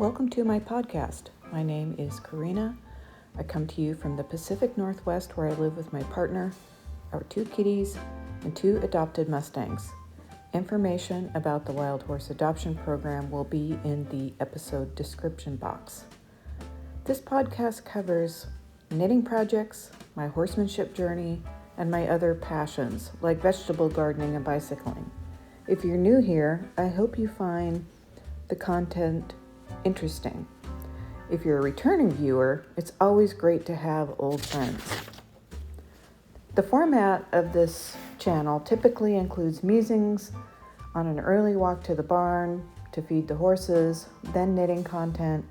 Welcome to my podcast. My name is Karina. I come to you from the Pacific Northwest where I live with my partner, our 2 kitties, and 2 adopted Mustangs. Information about the Wild Horse Adoption Program will be in the episode description box. This podcast covers knitting projects, my horsemanship journey, and my other passions like vegetable gardening and bicycling. If you're new here, I hope you find the content interesting. If you're a returning viewer, it's always great to have old friends. The format of this channel typically includes musings on an early walk to the barn to feed the horses, then knitting content,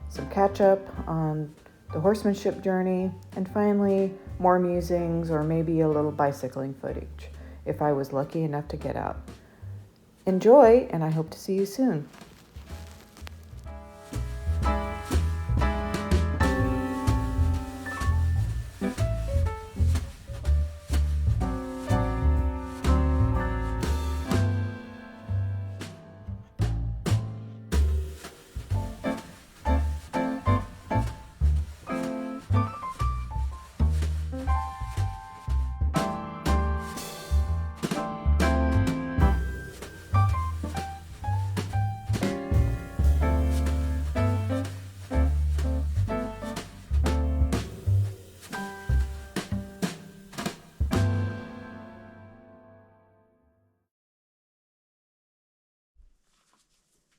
some catch up on the horsemanship journey, and finally more musings or maybe a little bicycling footage if I was lucky enough to get out. Enjoy, and I hope to see you soon.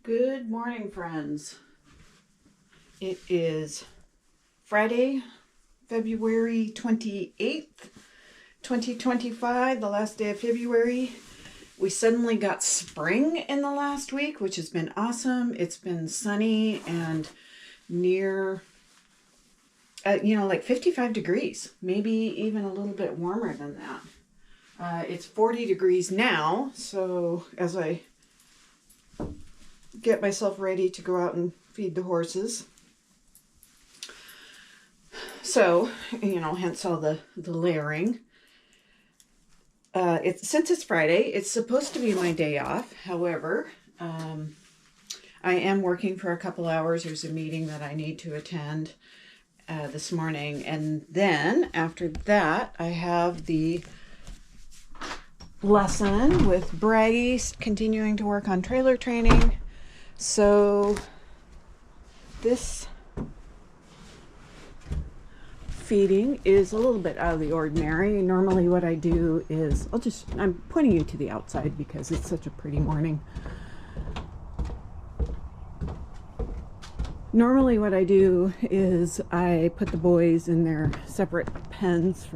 Good morning, friends. It is Friday, February 28th, 2025, the last day of February. We suddenly got spring in the last week, which has been awesome. It's been sunny and near, like 55 degrees, maybe even a little bit warmer than that. It's 40 degrees now, so as I get myself ready to go out and feed the horses. So, hence all the layering. Since it's Friday, it's supposed to be my day off. However, I am working for a couple hours. There's a meeting that I need to attend this morning. And then after that, I have the lesson with Bragi, continuing to work on trailer training. So this feeding is a little bit out of the ordinary. Normally what I do is, I'm pointing you to the outside because it's such a pretty morning. Normally what I do is I put the boys in their separate pens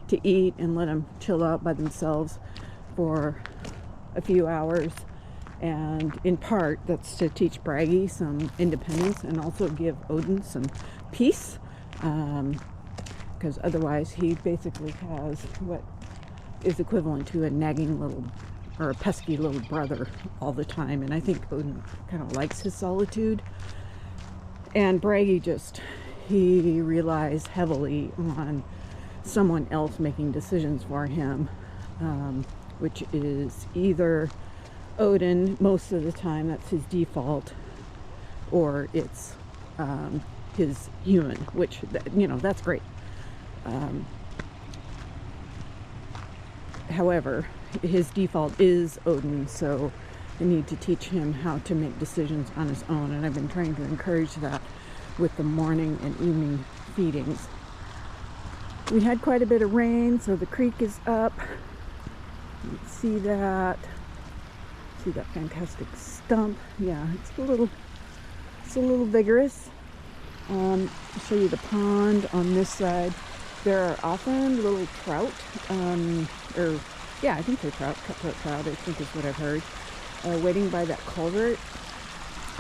to eat and let them chill out by themselves for a few hours. And in part, that's to teach Bragi some independence and also give Odin some peace. Because otherwise he basically has what is equivalent to a nagging or a pesky little brother all the time. And I think Odin kind of likes his solitude. And Bragi he relies heavily on someone else making decisions for him, which is either Odin most of the time, that's his default, or it's his human, which, that's great. However, his default is Odin, so I need to teach him how to make decisions on his own, and I've been trying to encourage that with the morning and evening feedings. We had quite a bit of rain, so the creek is up. You can see that. See that fantastic stump? Yeah, it's a little vigorous. I'll show you the pond on this side. There are often little trout, I think they're trout, cutthroat trout, I think is what I've heard, waiting by that culvert.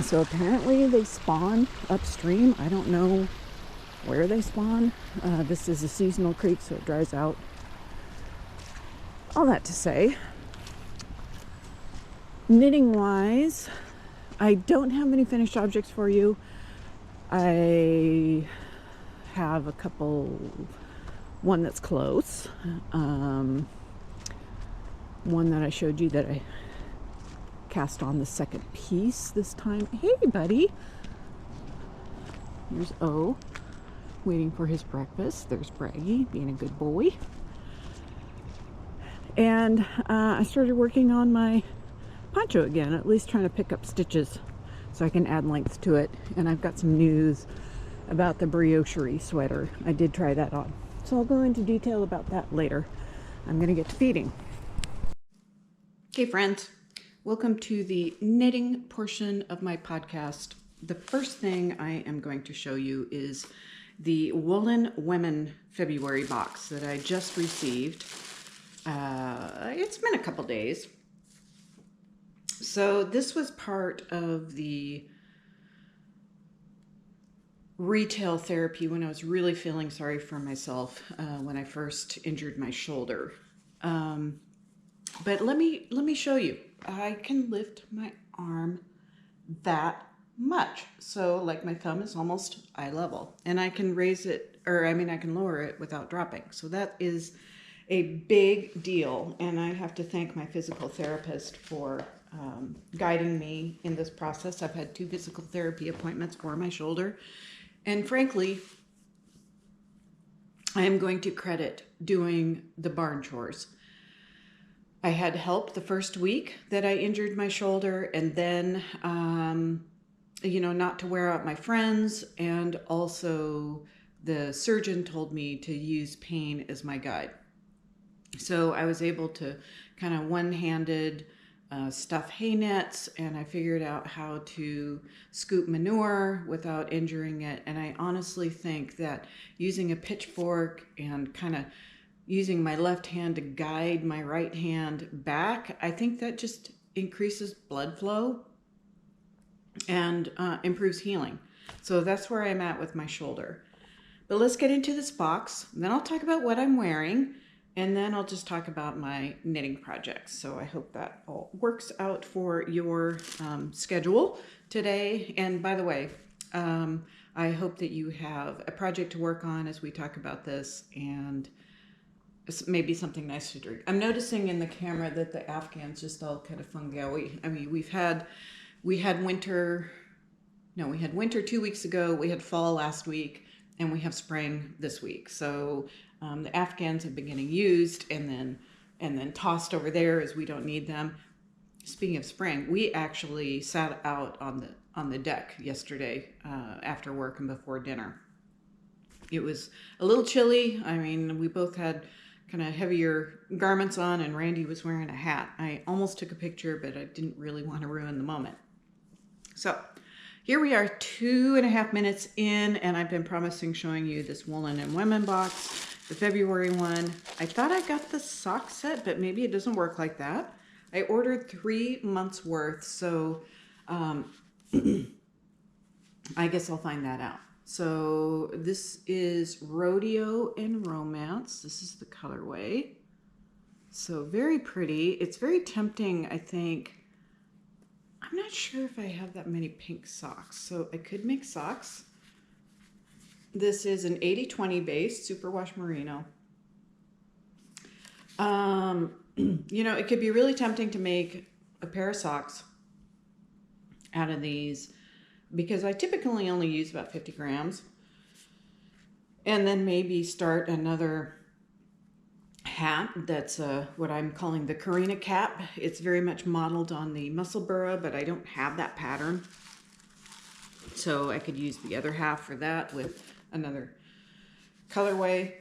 So apparently they spawn upstream. I don't know where they spawn. This is a seasonal creek, so it dries out. All that to say, knitting wise, I don't have any finished objects for you. I have a couple, one that's close, one that I showed you that I cast on the second piece this time. Hey buddy, Here's O, waiting for his breakfast. There's Bragi, being a good boy. And I started working on my poncho again, at least trying to pick up stitches so I can add length to it. And I've got some news about the Briocherie sweater. I did try that on. So I'll go into detail about that later. I'm going to get to feeding. Okay, friends. Welcome to the knitting portion of my podcast. The first thing I am going to show you is the Woolen Women February box that I just received. It's been a couple days. So this was part of the retail therapy when I was really feeling sorry for myself when I first injured my shoulder. But let me show you. I can lift my arm that much. So like my thumb is almost eye level, and I can raise it, I can lower it without dropping. So that is a big deal. And I have to thank my physical therapist for guiding me in this process. I've had 2 physical therapy appointments for my shoulder. And frankly, I am going to credit doing the barn chores. I had help the first week that I injured my shoulder, and then, not to wear out my friends. And also the surgeon told me to use pain as my guide. So I was able to kind of one-handed stuff hay nets, and I figured out how to scoop manure without injuring it. And I honestly think that using a pitchfork and kind of using my left hand to guide my right hand back, I think that just increases blood flow and improves healing. So that's where I'm at with my shoulder. But let's get into this box. Then I'll talk about what I'm wearing, and then I'll just talk about my knitting projects. So I hope that all works out for your schedule today. And by the way, I hope that you have a project to work on as we talk about this, and maybe something nice to drink. I'm noticing in the camera that the Afghans just all kind of fungi. I mean, we had winter 2 weeks ago, we had fall last week, and we have spring this week. So the Afghans have been getting used and then tossed over there as we don't need them. Speaking of spring, we actually sat out on the deck yesterday after work and before dinner. It was a little chilly. I mean, we both had kind of heavier garments on, and Randy was wearing a hat. I almost took a picture, but I didn't really want to ruin the moment. So here we are, 2.5 minutes in, and I've been promising showing you this Woolen and Women box, the February one. I thought I got the sock set, but maybe it doesn't work like that. I ordered 3 months worth, so I guess I'll find that out. So this is Rodeo and Romance. This is the colorway. So very pretty. It's very tempting, I think. I'm not sure if I have that many pink socks, so I could make socks. This is an 80/20 base, superwash merino. It could be really tempting to make a pair of socks out of these, because I typically only use about 50 grams. And then maybe start another hat that's what I'm calling the Karina cap. It's very much modeled on the Musselburgh, but I don't have that pattern. So I could use the other half for that with another colorway.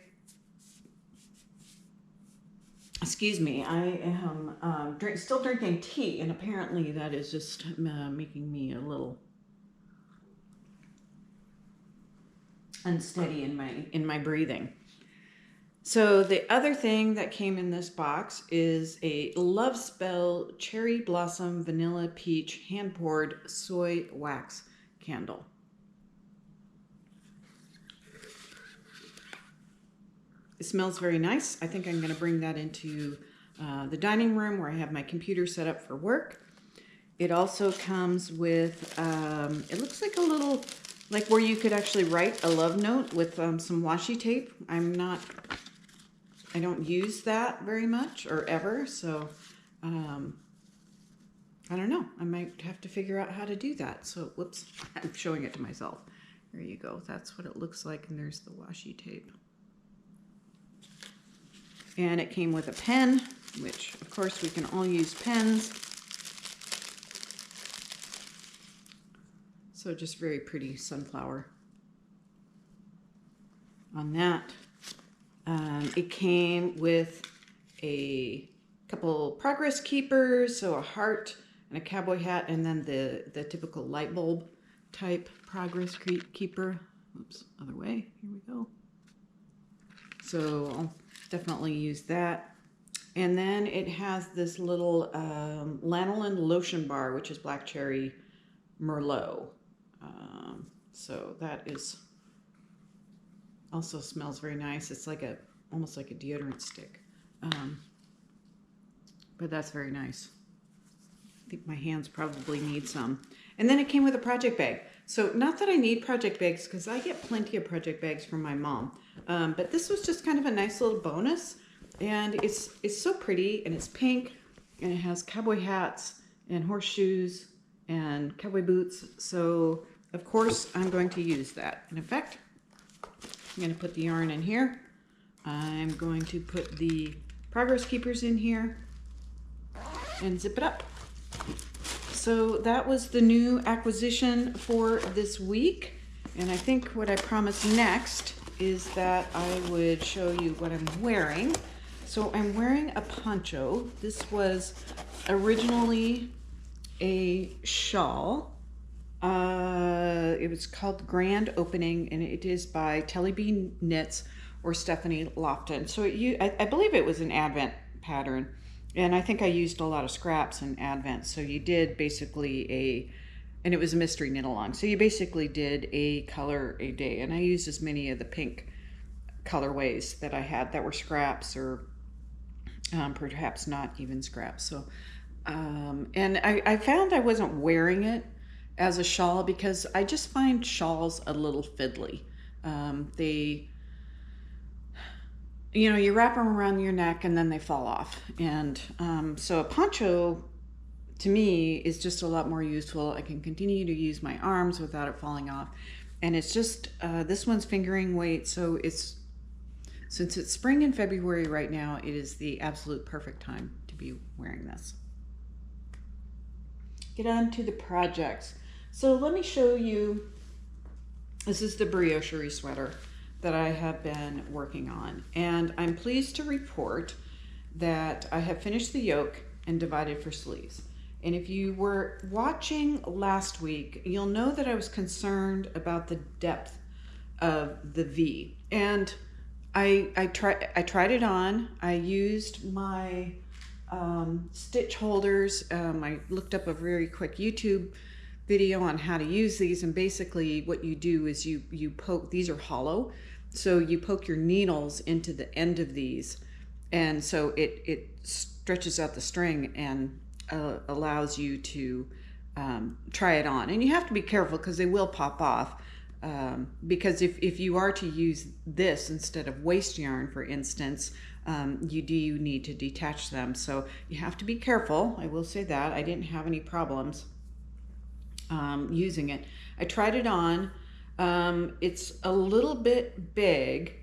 Excuse me, I am still drinking tea, and apparently that is just making me a little unsteady in my breathing. So the other thing that came in this box is a Love Spell Cherry Blossom Vanilla Peach hand poured soy wax candle. It smells very nice. I think I'm going to bring that into the dining room where I have my computer set up for work. It also comes with, it looks like a little, like where you could actually write a love note with some washi tape. I don't use that very much or ever, so I don't know. I might have to figure out how to do that. So, whoops, I'm showing it to myself. There you go. That's what it looks like, and there's the washi tape. And it came with a pen, which of course we can all use pens. So just very pretty sunflower on that. It came with a couple progress keepers, so a heart and a cowboy hat, and then the typical light bulb type progress keeper. Oops, other way. Here we go. So I'll definitely use that. And then it has this little lanolin lotion bar, which is black cherry Merlot. So that is also smells very nice. It's like almost like a deodorant stick. But that's very nice. I think my hands probably need some. And then it came with a project bag. So not that I need project bags, because I get plenty of project bags from my mom. But this was just kind of a nice little bonus. And it's so pretty, and it's pink, and it has cowboy hats and horseshoes and cowboy boots. So of course I'm going to use that. And in fact, I'm going to put the yarn in here. I'm going to put the progress keepers in here and zip it up. So that was the new acquisition for this week. And I think what I promised next is that I would show you what I'm wearing. So I'm wearing a poncho. This was originally a shawl. It was called the Grand Opening, and it is by Telly B Knits or Stephanie Lofton. So I believe it was an Advent pattern, and I think I used a lot of scraps in Advent. So you did basically and it was a mystery knit along. So you basically did a color a day, and I used as many of the pink colorways that I had that were scraps or perhaps not even scraps. So, and I found I wasn't wearing it as a shawl because I just find shawls a little fiddly. You wrap them around your neck and then they fall off. And so a poncho to me is just a lot more useful. I can continue to use my arms without it falling off. And it's just, this one's fingering weight. So since it's spring and February right now, it is the absolute perfect time to be wearing this. Get on to the projects. So let me show you, this is the Briocherie sweater that I have been working on. And I'm pleased to report that I have finished the yoke and divided for sleeves. And if you were watching last week, you'll know that I was concerned about the depth of the V. And I tried it on. I used my stitch holders. I looked up a very quick YouTube video on how to use these, and basically what you do is you poke, these are hollow, so you poke your needles into the end of these, and so it stretches out the string and allows you to try it on. And you have to be careful because they will pop off, because if you are to use this instead of waste yarn, for instance, you do need to detach them. So you have to be careful. I will say that. I didn't have any problems using it. I tried it on. It's a little bit big,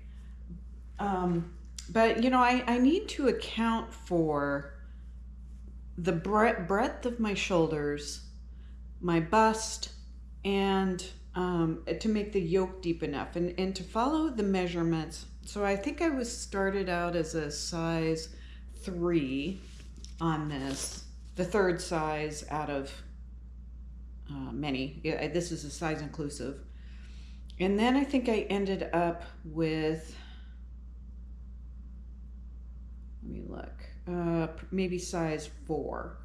but I need to account for the breadth of my shoulders, my bust, and to make the yoke deep enough and to follow the measurements. So I think I started out as a size 3 on this, the third size out of many. This is a size inclusive. And then I think I ended up with, let me look, maybe size 4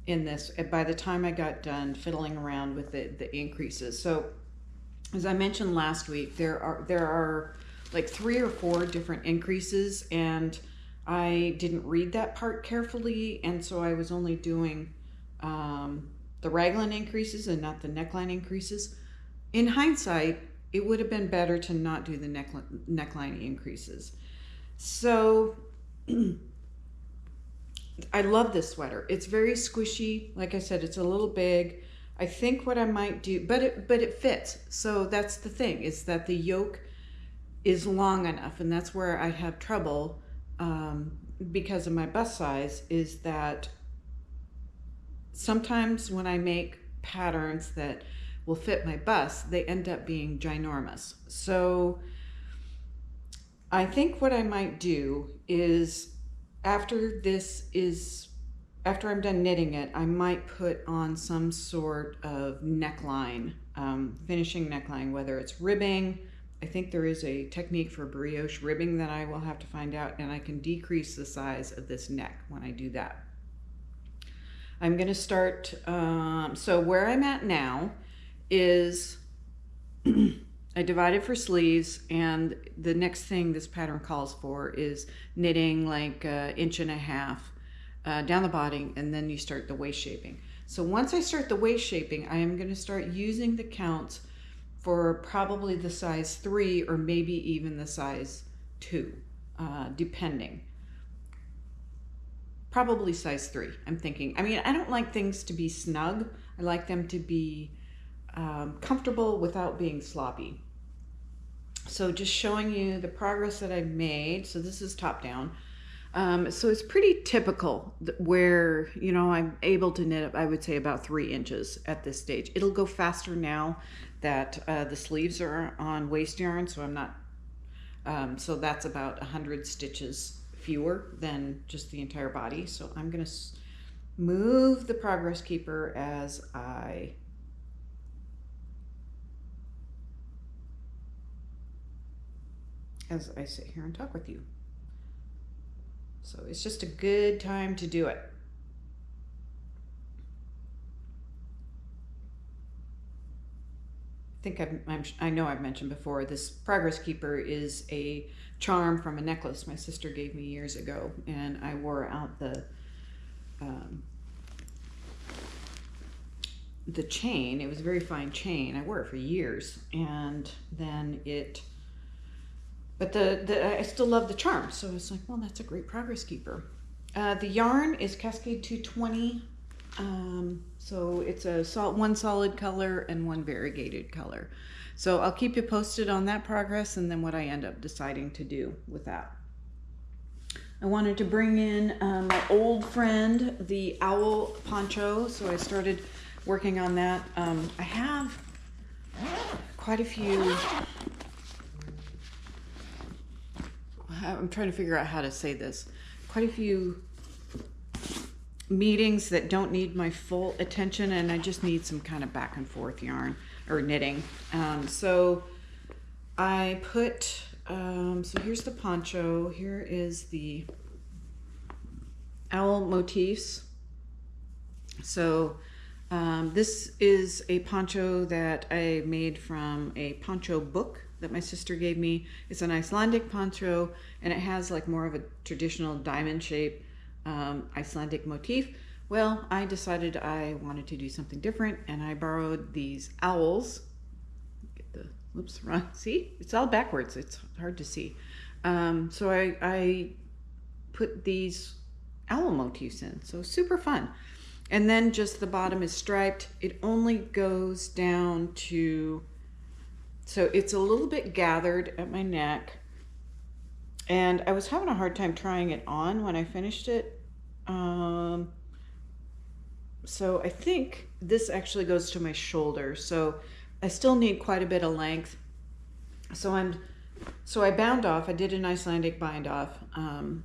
in this by the time I got done fiddling around with the increases. So as I mentioned last week, there are like 3 or 4 different increases, and I didn't read that part carefully, and so I was only doing the raglan increases and not the neckline increases. In hindsight, it would have been better to not do the neckline increases. So I love this sweater. It's very squishy. Like I said, it's a little big. I think what I might do, but it fits. So that's the thing, is that the yoke is long enough, and that's where I have trouble because of my bust size, is that sometimes when I make patterns that will fit my bust, they end up being ginormous. So I think what I might do is, after I'm done knitting it, I might put on some sort of neckline, finishing neckline, whether it's ribbing. I think there is a technique for brioche ribbing that I will have to find out, and I can decrease the size of this neck when I do that. I'm going to start, so where I'm at now is I divided for sleeves, and the next thing this pattern calls for is knitting like 1.5 inches down the body, and then you start the waist shaping. So once I start the waist shaping, I am going to start using the counts for probably the size 3 or maybe even the size 2, depending. Probably size 3, I'm thinking. I mean, I don't like things to be snug. I like them to be comfortable without being sloppy. So just showing you the progress that I've made. So this is top down. So it's pretty typical where, you know, I'm able to knit up, I would say, about 3 inches at this stage. It'll go faster now that the sleeves are on waist yarn, so I'm not, so that's about 100 stitches fewer than just the entire body. So I'm going to move the progress keeper as I sit here and talk with you. So it's just a good time to do it. I think I know I've mentioned before, this progress keeper is a charm from a necklace my sister gave me years ago, and I wore out the chain. It was a very fine chain. I wore it for years, and then but I still love the charm, so it's like, well, that's a great progress keeper. The yarn is Cascade 220, so it's one solid color and one variegated color. So I'll keep you posted on that progress and then what I end up deciding to do with that. I wanted to bring in my old friend, the owl poncho, so I started working on that. I have quite a few. I'm trying to figure out how to say this. Quite a few meetings that don't need my full attention, and I just need some kind of back and forth yarn or knitting. So I put, so here's the poncho. Here is the owl motifs. So this is a poncho that I made from a poncho book that my sister gave me. It's an Icelandic poncho, and it has like more of a traditional diamond shape Icelandic motif. Well, I decided I wanted to do something different, and I borrowed these owls. Get the, whoops, wrong. See, it's all backwards. It's hard to see. So I put these owl motifs in, so super fun. And then just the bottom is striped. It only goes down to, so it's a little bit gathered at my neck, and I was having a hard time trying it on when I finished it. So I think this actually goes to my shoulder, so I still need quite a bit of length. So I bound off. I did an Icelandic bind off, and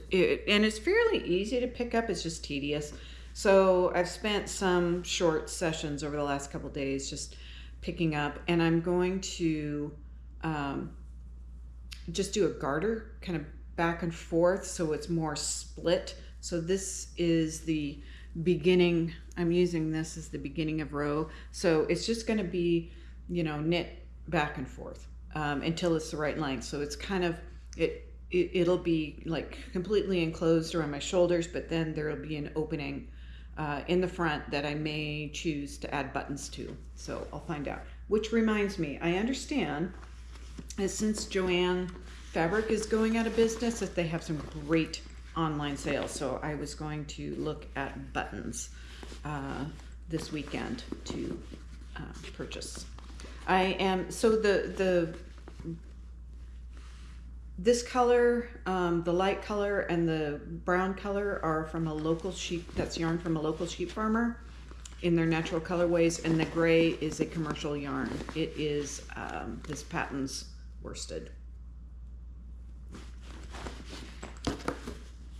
it's fairly easy to pick up. It's just tedious. So I've spent some short sessions over the last couple days just picking up, and I'm going to just do a garter kind of back and forth so it's more split. So this is the beginning. I'm using this as the beginning of row. So it's just going to be, you know, knit back and forth until it's the right length. So it's kind of, it'll be like completely enclosed around my shoulders, but then there'll be an opening in the front that I may choose to add buttons to. So I'll find out. Which reminds me, I understand that since Joanne Fabric is going out of business, that they have some great online sales. So I was going to look at buttons. this weekend to purchase. So this color, the light color and the brown color are from a local sheep, that's yarn from a local sheep farmer in their natural colorways, and the gray is a commercial yarn. It is this Patton's worsted.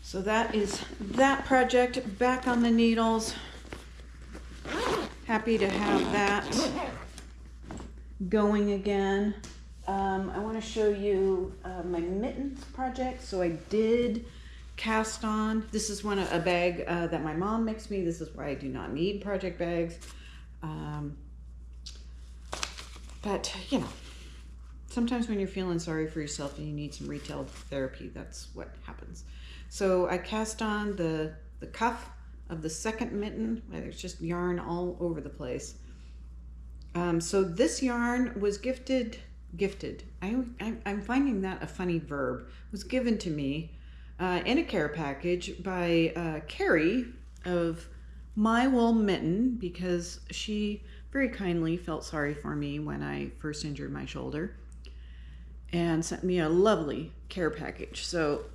So that is that project back on the needles. Happy to have that going again. I want to show you my mittens project. So I did cast on. This is a bag that my mom makes me. This is why I do not need project bags. But you know, sometimes when you're feeling sorry for yourself and you need some retail therapy, that's what happens. So I cast on the cuff of the second mitten. There's just yarn all over the place. So this yarn was gifted. I'm finding that a funny verb. Was given to me in a care package by Carrie of MyWoolMitten, because she very kindly felt sorry for me when I first injured my shoulder and sent me a lovely care package. So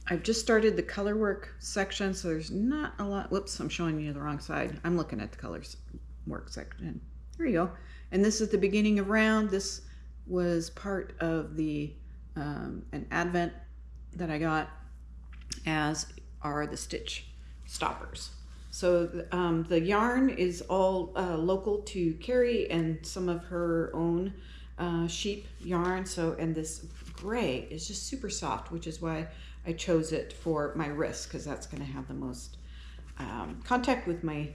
I've just started the color work section, so there's not a lot. Whoops, I'm showing you the wrong side. I'm looking at the colors work section. Here you go. And this is the beginning of round. This was part of the an advent that I got, as are the stitch stoppers. So the yarn is all local to Carrie and some of her own sheep yarn. So, and this gray is just super soft, which is why I chose it for my wrist, because that's going to have the most contact with my,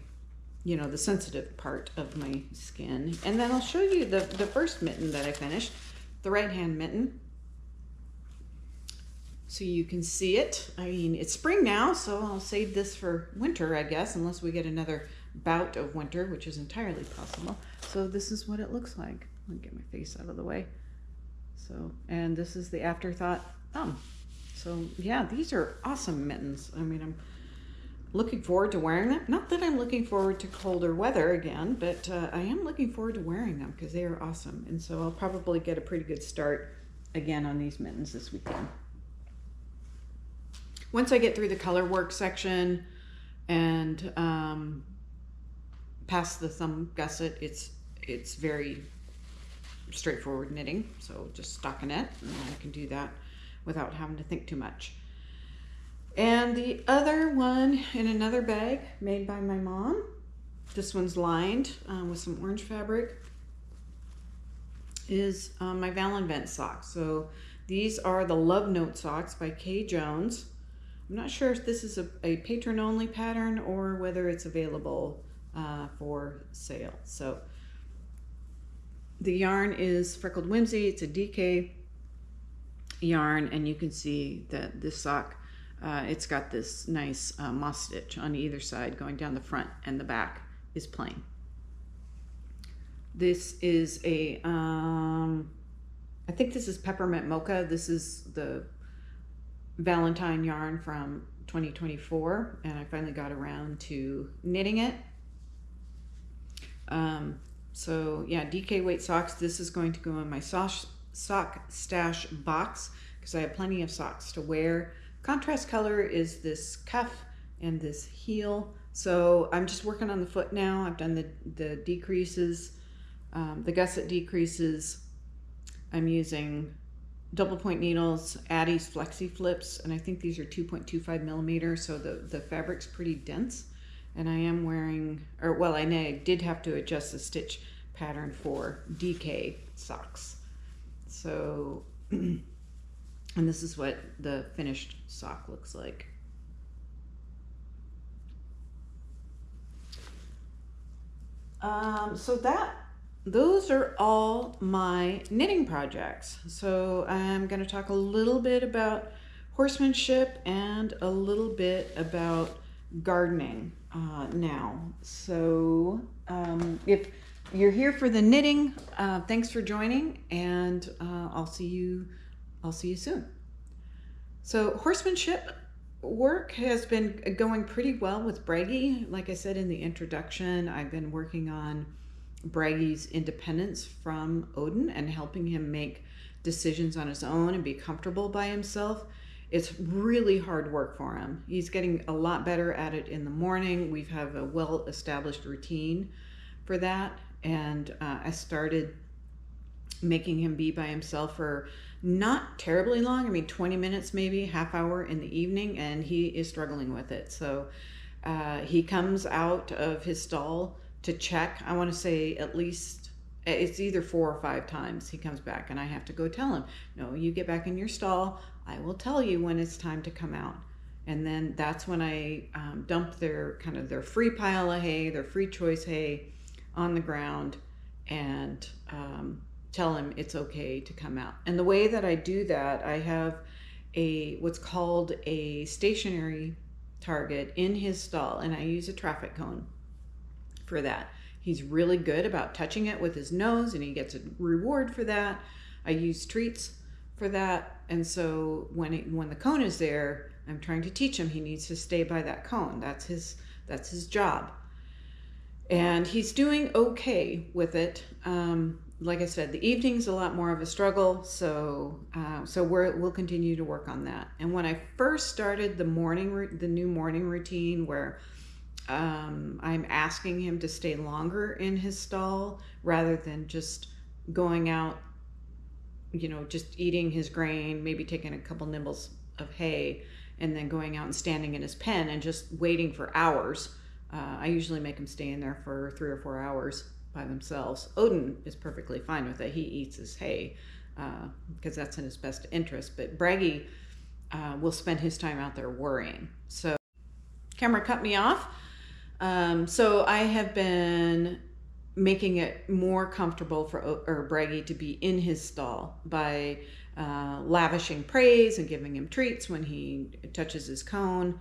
you know, the sensitive part of my skin. And then I'll show you the first mitten that I finished, the right hand mitten. So you can see it. I mean, it's spring now, so I'll save this for winter, I guess, unless we get another bout of winter, which is entirely possible. So this is what it looks like. Let me get my face out of the way. So, and this is the afterthought thumb. So yeah, these are awesome mittens. I mean, I'm looking forward to wearing them. Not that I'm looking forward to colder weather again, but I am looking forward to wearing them because they are awesome. And so I'll probably get a pretty good start again on these mittens this weekend. Once I get through the color work section and past the thumb gusset, it's very straightforward knitting. So just stockinette, and I can do that without having to think too much. And the other one in another bag made by my mom. This one's lined with some orange fabric, is my Valenvent socks. So these are the Love Note socks by Kay Jones. I'm not sure if this is a patron only pattern or whether it's available for sale. So the yarn is Freckled Whimsey. It's a DK yarn, and you can see that this sock, it's got this nice moss stitch on either side going down the front, and the back is plain. This is a, I think this is Peppermint Mocha. This is the Valentine yarn from 2024, and I finally got around to knitting it. So yeah, DK weight socks. This is going to go in my sock stash box because I have plenty of socks to wear. Contrast color is this cuff and this heel. So I'm just working on the foot now. I've done the decreases, the gusset decreases. I'm using double point needles, Addie's Flexi Flips, and I think these are 2.25 millimeters, so the fabric's pretty dense. And I am wearing, or well, I did have to adjust the stitch pattern for DK socks. So, and this is what the finished sock looks like. Those are all my knitting projects. So I'm going to talk a little bit about horsemanship and a little bit about gardening now. So if you're here for the knitting, thanks for joining, and I'll see you soon. So horsemanship, Work has been going pretty well with Bragi. Like I said in the introduction, I've been working on Bragi's independence from Odin and helping him make decisions on his own and be comfortable by himself. It's really hard work for him. He's getting a lot better at it in the morning. We have a well-established routine for that, and I started making him be by himself for not terribly long. I mean, 20 minutes, maybe half hour in the evening, and he is struggling with it. So he comes out of his stall to check. I want to say at least it's either 4 or 5 times he comes back, and I have to go tell him, no, you get back in your stall. I will tell you when it's time to come out. And then that's when I dump their free pile of hay, their free choice hay on the ground, and tell him it's okay to come out. And the way that I do that, I have what's called a stationary target in his stall, and I use a traffic cone for that. He's really good about touching it with his nose, and he gets a reward for that. I use treats for that, and so when the cone is there, I'm trying to teach him he needs to stay by that cone. That's his job, and he's doing okay with it. Like I said, the evening's a lot more of a struggle, so we'll continue to work on that. And when I first started the new morning routine, where I'm asking him to stay longer in his stall rather than just going out, just eating his grain, maybe taking a couple nibbles of hay, and then going out and standing in his pen and just waiting for hours. I usually make him stay in there for 3 or 4 hours by themselves. Odin is perfectly fine with it. He eats his hay because that's in his best interest. But Bragi will spend his time out there worrying. So camera cut me off. So I have been making it more comfortable for Bragi to be in his stall by lavishing praise and giving him treats when he touches his cone,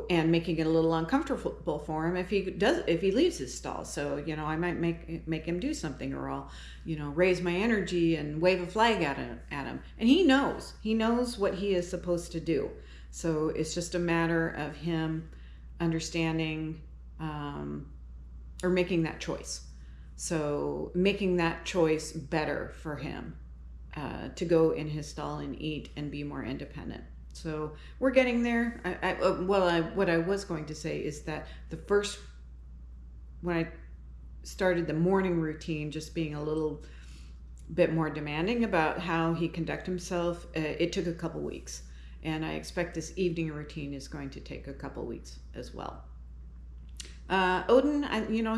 and making it a little uncomfortable for him if he leaves his stall. So I might make him do something, or I'll raise my energy and wave a flag at him, and he knows what he is supposed to do. So it's just a matter of him understanding or making that choice. So making that choice better for him to go in his stall and eat and be more independent. So we're getting there. What I was going to say is that when I started the morning routine, just being a little bit more demanding about how he conduct himself, it took a couple weeks. And I expect this evening routine is going to take a couple weeks as well. Odin,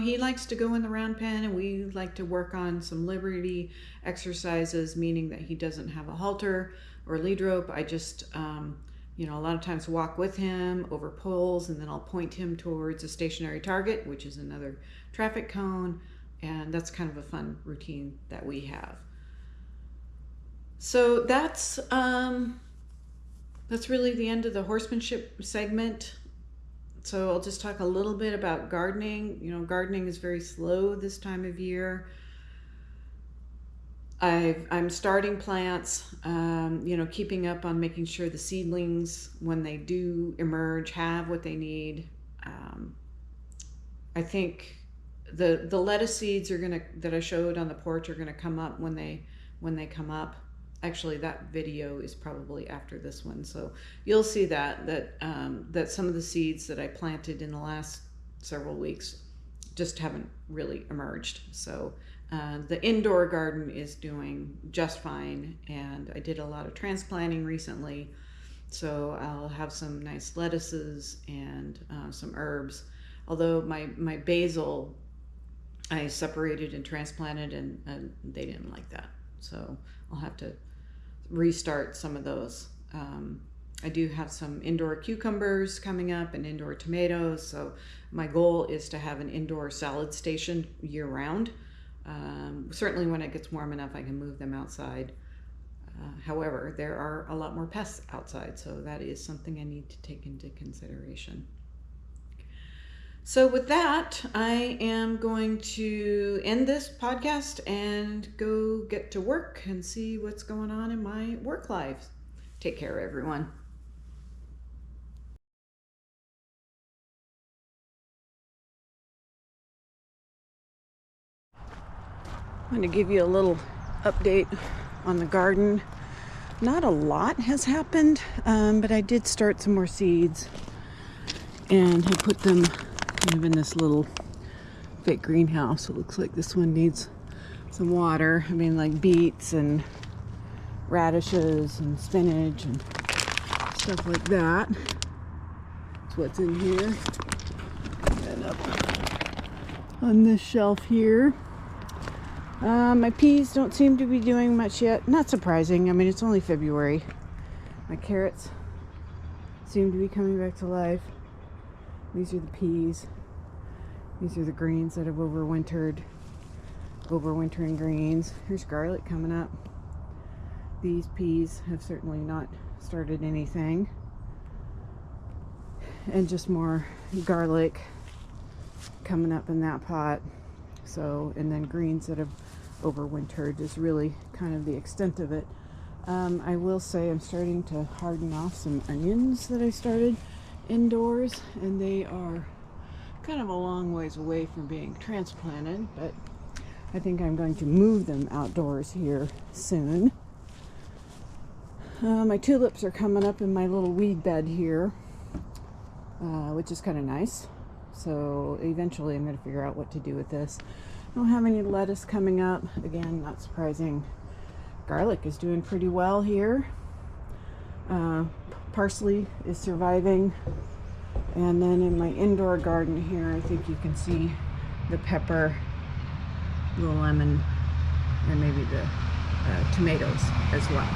he likes to go in the round pen, and we like to work on some liberty exercises, meaning that he doesn't have a halter or lead rope. I just, a lot of times walk with him over poles, and then I'll point him towards a stationary target, which is another traffic cone, and that's kind of a fun routine that we have. So that's really the end of the horsemanship segment. So I'll just talk a little bit about gardening. Gardening is very slow this time of year. I'm starting plants, keeping up on making sure the seedlings, when they do emerge, have what they need. I think the lettuce seeds that I showed on the porch are gonna come up when they come up. Actually, that video is probably after this one, so you'll see that some of the seeds that I planted in the last several weeks just haven't really emerged. So the indoor garden is doing just fine, and I did a lot of transplanting recently, so I'll have some nice lettuces and some herbs. Although my basil, I separated and transplanted, and they didn't like that, so I'll have to restart some of those. I do have some indoor cucumbers coming up and indoor tomatoes, so my goal is to have an indoor salad station year-round. Certainly when it gets warm enough, I can move them outside. However, there are a lot more pests outside, so that is something I need to take into consideration. So with that, I am going to end this podcast and go get to work and see what's going on in my work life. Take Take care, everyone. I'm going to give you a little update on the garden. Not a lot has happened, but I did start some more seeds, and I put them kind of in this little fake greenhouse. It looks like this one needs some water. I mean, like beets and radishes and spinach and stuff like that. That's what's in here. And up on this shelf here. My peas don't seem to be doing much yet. Not surprising. I mean, it's only February. My carrots seem to be coming back to life. These are the peas. These are the greens that have overwintered. Overwintering greens. Here's garlic coming up. These peas have certainly not started anything. And just more garlic coming up in that pot. So, and then greens that have overwintered is really kind of the extent of it. I will say I'm starting to harden off some onions that I started indoors, and they are kind of a long ways away from being transplanted, but I think I'm going to move them outdoors here soon. My tulips are coming up in my little weed bed here, which is kind of nice. So eventually I'm going to figure out what to do with this. I don't have any lettuce coming up. Again, not surprising. Garlic is doing pretty well here. Parsley is surviving. And then in my indoor garden here, I think you can see the pepper, the lemon, and maybe the tomatoes as well.